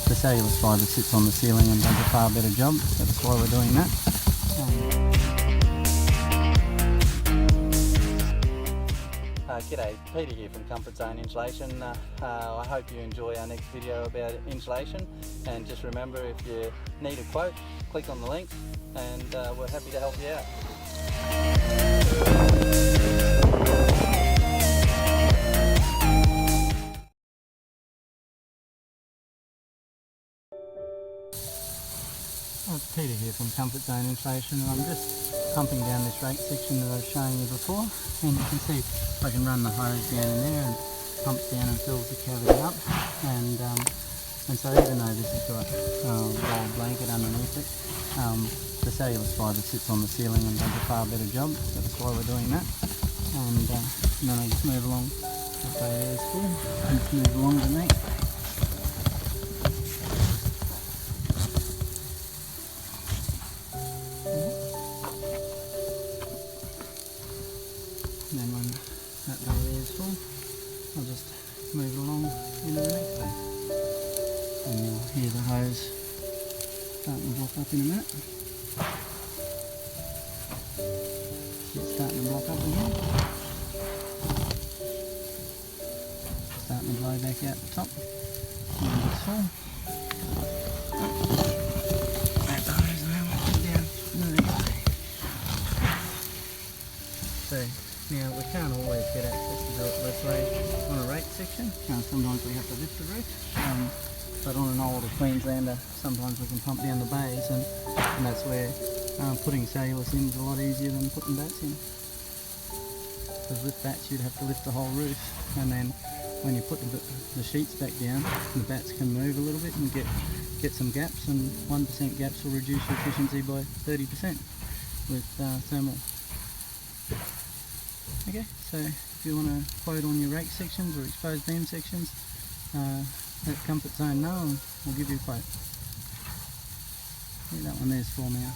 The cellulose fibre sits on the ceiling and does a far better job. That's why we're doing that. G'day, Peter here from Comfort Zone Insulation. I hope you enjoy our next video about insulation, and just remember, if you need a quote, click on the link and we're happy to help you out. It's Peter here from Comfort Zone Insulation, and I'm just pumping down this rake section that I was showing you before, and you can see I can run the hose down in there and pumps down and fills the cavity up, and so even though this has got a rolled blanket underneath it, the cellulose fibre sits on the ceiling and does a far better job. That's why we're doing that. And then I just move along. Okay, there's full. And just move along to me. And then when that bay is full, I'll just move along into the next bay. And you'll hear the hose starting to block up in a minute. It's starting to block up again. Starting to blow back out the top. And it's full. That the hose now down the next bay. So now we can't always get access to do it this way on a rake section. Sometimes we have to lift the roof. But on an older Queenslander, sometimes we can pump down the bays, and that's where putting cellulose in is a lot easier than putting bats in. Because with bats you'd have to lift the whole roof, and then when you put the sheets back down, the bats can move a little bit and get some gaps, and 1% gaps will reduce your efficiency by 30% with thermal. Okay, so if you want to quote on your rake sections or exposed beam sections, let Comfort Zone know and we'll give you a quote. Yeah, that one there's full now.